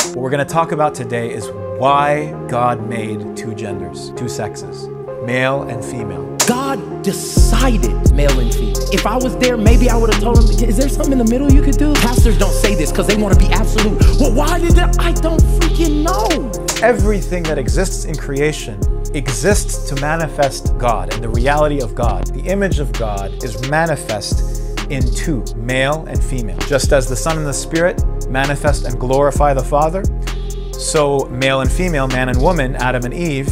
What we're going to talk about today is why God made two genders, two sexes, male and female. God decided male and female. If I was there, maybe I would have told him, is there something in the middle you could do? Pastors don't say this because they want to be absolute. Well, why did that? I don't freaking know. Everything that exists in creation exists to manifest God and the reality of God. The image of God is manifest in two, male and female. Just as the Son and the Spirit manifest and glorify the Father, so male and female, man and woman, Adam and Eve,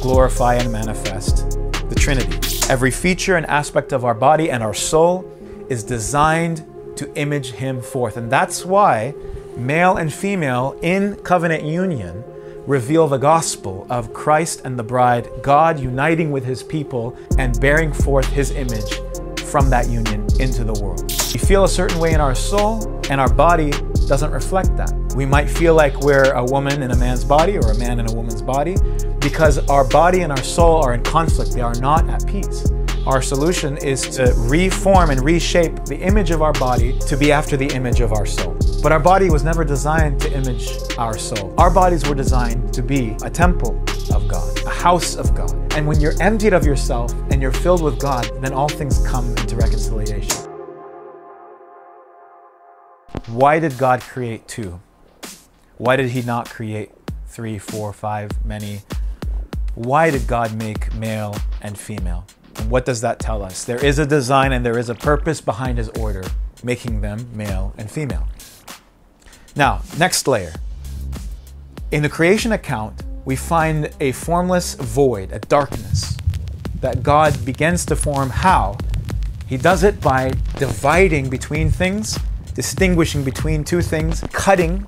glorify and manifest the Trinity. Every feature and aspect of our body and our soul is designed to image Him forth. And that's why male and female in covenant union reveal the gospel of Christ and the bride, God uniting with His people and bearing forth His image from that union into the world. We feel a certain way in our soul, and our body doesn't reflect that. We might feel like we're a woman in a man's body or a man in a woman's body because our body and our soul are in conflict. They are not at peace. Our solution is to reform and reshape the image of our body to be after the image of our soul. But our body was never designed to image our soul. Our bodies were designed to be a temple of God, a house of God. And when you're emptied of yourself and you're filled with God, then all things come into reconciliation. Why did God create two? Why did He not create 3, 4, 5, many? Why did God make male and female? And what does that tell us? There is a design and there is a purpose behind His order, making them male and female. Now, next layer. In the creation account, we find a formless void, a darkness, that God begins to form. How? He does it by dividing between things, distinguishing between two things, cutting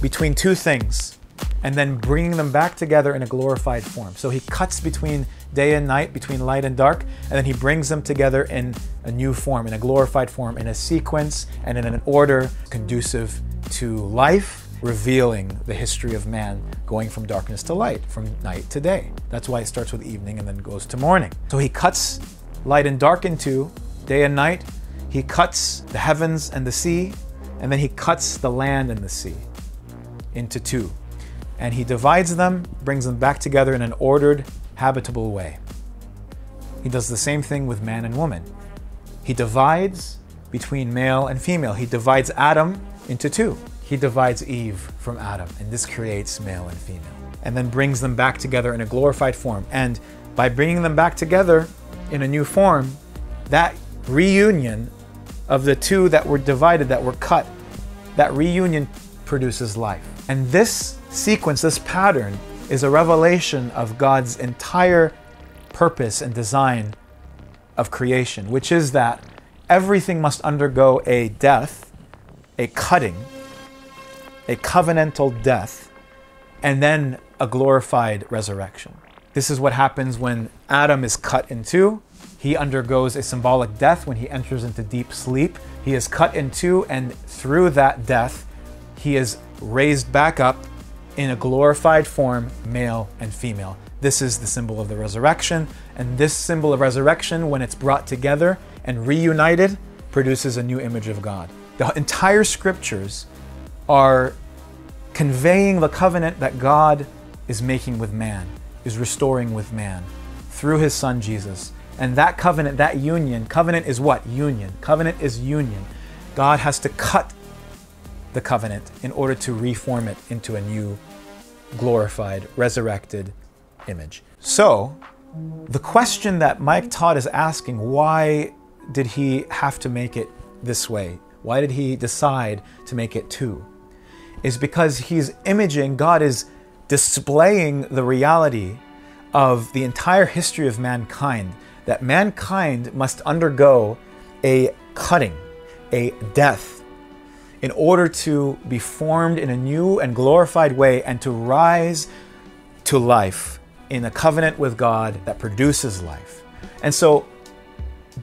between two things, and then bringing them back together in a glorified form. So He cuts between day and night, between light and dark, and then He brings them together in a new form, in a glorified form, in a sequence and in an order conducive to life, revealing the history of man going from darkness to light, from night to day. That's why it starts with evening and then goes to morning. So He cuts light and dark into day and night. He cuts the heavens and the sea, and then He cuts the land and the sea into two. And He divides them, brings them back together in an ordered, habitable way. He does the same thing with man and woman. He divides between male and female. He divides Adam into two. He divides Eve from Adam, and this creates male and female, and then brings them back together in a glorified form. And by bringing them back together in a new form, that reunion of the two that were divided, that were cut, that reunion produces life. And this sequence, this pattern, is a revelation of God's entire purpose and design of creation, which is that everything must undergo a death, a cutting, a covenantal death, and then a glorified resurrection. This is what happens when Adam is cut in two. He undergoes a symbolic death when he enters into deep sleep. He is cut in two, and through that death, he is raised back up in a glorified form, male and female. This is the symbol of the resurrection, and this symbol of resurrection, when it's brought together and reunited, produces a new image of God. The entire scriptures are conveying the covenant that God is making with man, is restoring with man through His Son Jesus. And that covenant, that union, covenant is what? Union. Covenant is union. God has to cut the covenant in order to reform it into a new, glorified, resurrected image. So, the question that Mike Todd is asking, why did He have to make it this way? Why did He decide to make it two? Is because He's imaging, God is displaying the reality of the entire history of mankind, that mankind must undergo a cutting, a death, in order to be formed in a new and glorified way and to rise to life in a covenant with God that produces life. And so,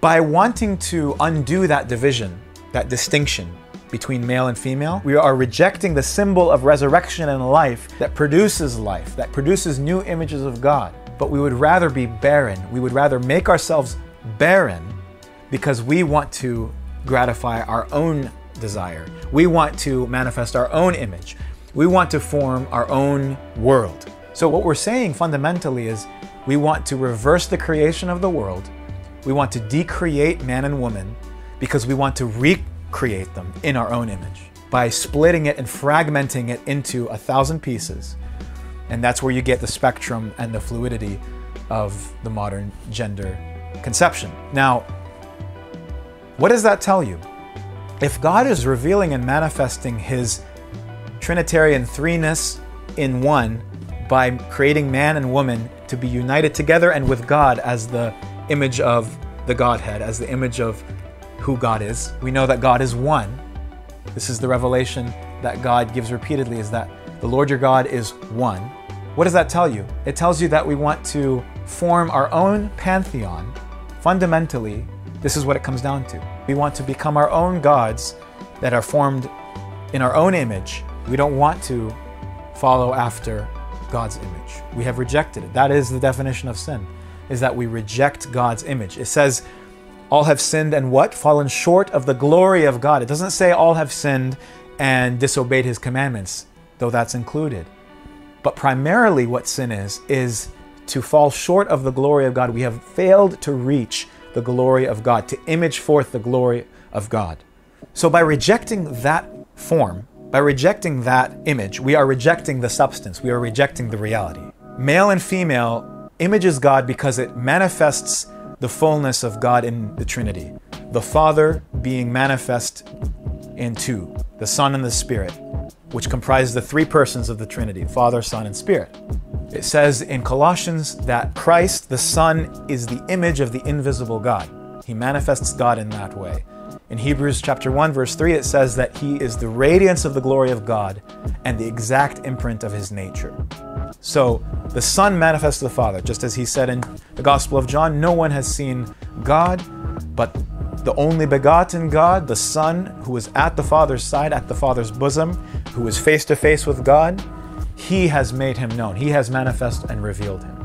by wanting to undo that division, that distinction between male and female, we are rejecting the symbol of resurrection and life, that produces new images of God. But we would rather be barren. We would rather make ourselves barren because we want to gratify our own desire. We want to manifest our own image. We want to form our own world. So what we're saying fundamentally is we want to reverse the creation of the world. We want to decreate man and woman because we want to recreate them in our own image by splitting it and fragmenting it into 1,000 pieces. And that's where you get the spectrum and the fluidity of the modern gender conception. Now, what does that tell you? If God is revealing and manifesting his Trinitarian threeness in one by creating man and woman to be united together and with God as the image of the Godhead, as the image of who God is, we know that God is one. This is the revelation that God gives repeatedly, is that the Lord your God is one. What does that tell you? It tells you that we want to form our own pantheon. Fundamentally, this is what it comes down to. We want to become our own gods that are formed in our own image. We don't want to follow after God's image. We have rejected it. That is the definition of sin, is that we reject God's image. It says, all have sinned and what? Fallen short of the glory of God. It doesn't say all have sinned and disobeyed his commandments, though that's included. But primarily what sin is to fall short of the glory of God. We have failed to reach the glory of God, to image forth the glory of God. So by rejecting that form, by rejecting that image, we are rejecting the substance. We are rejecting the reality. Male and female images God because it manifests the fullness of God in the Trinity. The Father being manifest in two, the Son and the Spirit, which comprise the three persons of the Trinity, Father, Son, and Spirit. It says in Colossians that Christ, the Son, is the image of the invisible God. He manifests God in that way. In Hebrews chapter 1, verse 3, it says that he is the radiance of the glory of God and the exact imprint of his nature. So the Son manifests the Father, just as he said in the Gospel of John, no one has seen God, but the only begotten God, the Son, who is at the Father's side, at the Father's bosom, who is face to face with God, he has made him known. He has manifested and revealed him.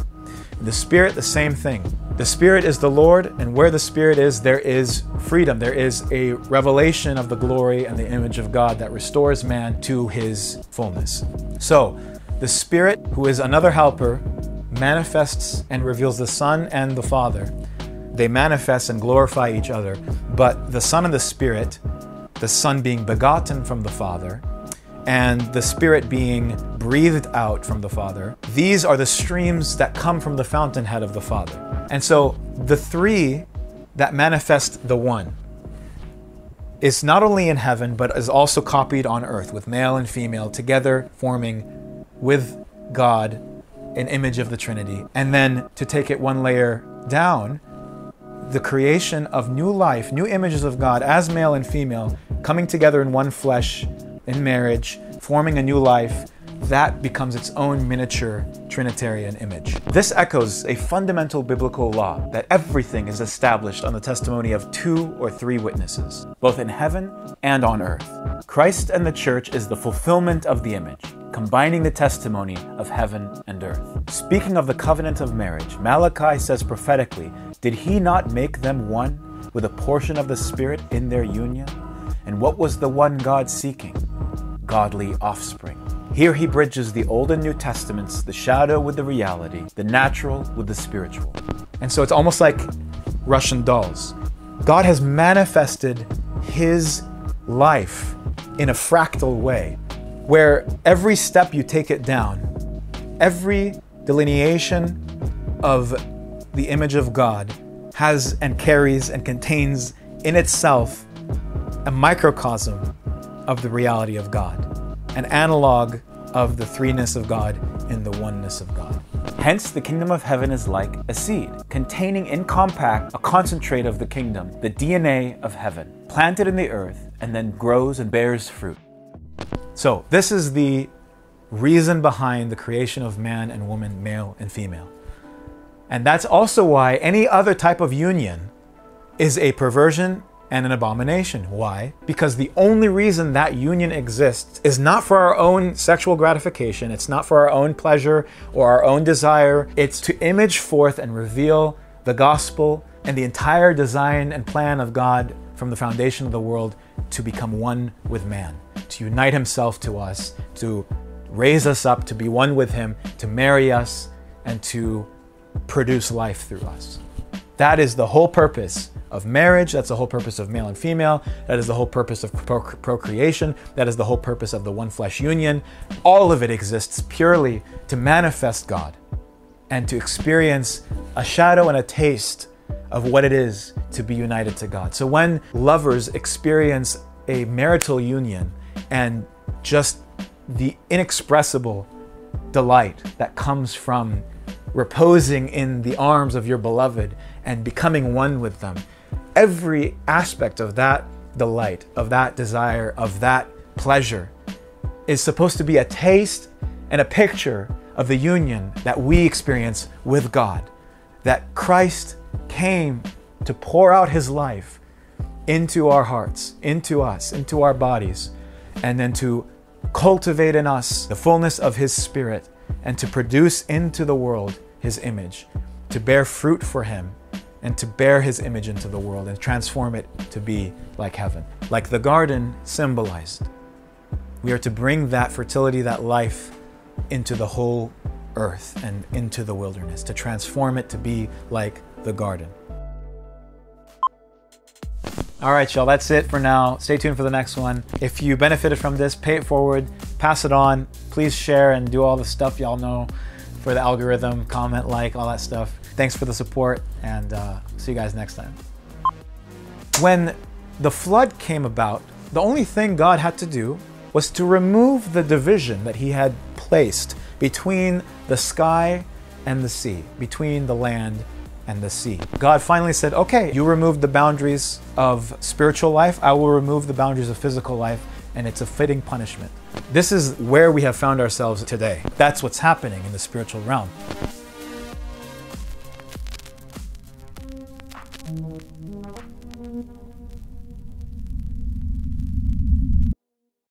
The Spirit, the same thing. The Spirit is the Lord, and where the Spirit is, there is freedom. There is a revelation of the glory and the image of God that restores man to his fullness. So, the Spirit, who is another helper, manifests and reveals the Son and the Father. They manifest and glorify each other, but the Son and the Spirit, the Son being begotten from the Father, and the Spirit being breathed out from the Father, these are the streams that come from the fountainhead of the Father. And so the three that manifest the one is not only in heaven, but is also copied on earth with male and female together forming with God an image of the Trinity. And then to take it one layer down, the creation of new life, new images of God as male and female coming together in one flesh, in marriage, forming a new life, that becomes its own miniature Trinitarian image. This echoes a fundamental biblical law that everything is established on the testimony of 2 or 3 witnesses, both in heaven and on earth. Christ and the church is the fulfillment of the image, combining the testimony of heaven and earth. Speaking of the covenant of marriage, Malachi says prophetically, did he not make them one with a portion of the Spirit in their union? And what was the one God seeking? Godly offspring. Here he bridges the Old and New Testaments, the shadow with the reality, the natural with the spiritual. And so it's almost like Russian dolls. God has manifested his life in a fractal way, where every step you take it down, every delineation of the image of God has and carries and contains in itself a microcosm of the reality of God, an analog of the threeness of God in the oneness of God. Hence, the kingdom of heaven is like a seed, containing in compact a concentrate of the kingdom, the DNA of heaven, planted in the earth, and then grows and bears fruit. So, this is the reason behind the creation of man and woman, male and female. And that's also why any other type of union is a perversion and an abomination. Why? Because the only reason that union exists is not for our own sexual gratification, it's not for our own pleasure or our own desire, it's to image forth and reveal the gospel and the entire design and plan of God from the foundation of the world to become one with man. to unite himself to us, to raise us up, to be one with him, to marry us, and to produce life through us. That is the whole purpose of marriage. That's the whole purpose of male and female. That is the whole purpose of procreation. That is the whole purpose of the one flesh union. All of it exists purely to manifest God and to experience a shadow and a taste of what it is to be united to God. So when lovers experience a marital union and just the inexpressible delight that comes from reposing in the arms of your beloved and becoming one with them, every aspect of that delight, of that desire, of that pleasure is supposed to be a taste and a picture of the union that we experience with God. That Christ came to pour out his life into our hearts, into us, into our bodies, and then to cultivate in us the fullness of his Spirit and to produce into the world his image, to bear fruit for him and to bear his image into the world and transform it to be like heaven. Like the garden symbolized. We are to bring that fertility, that life into the whole earth and into the wilderness, to transform it to be like the garden. All right, y'all, that's it for now. Stay tuned for the next one. If you benefited from this, pay it forward, pass it on. Please share and do all the stuff y'all know for the algorithm, comment, like, all that stuff. Thanks for the support, and see you guys next time. When the flood came about, the only thing God had to do was to remove the division that he had placed between the sky and the sea, between the land and the sea. God finally said, okay, you removed the boundaries of spiritual life, I will remove the boundaries of physical life, and it's a fitting punishment. This is where we have found ourselves today. That's what's happening in the spiritual realm.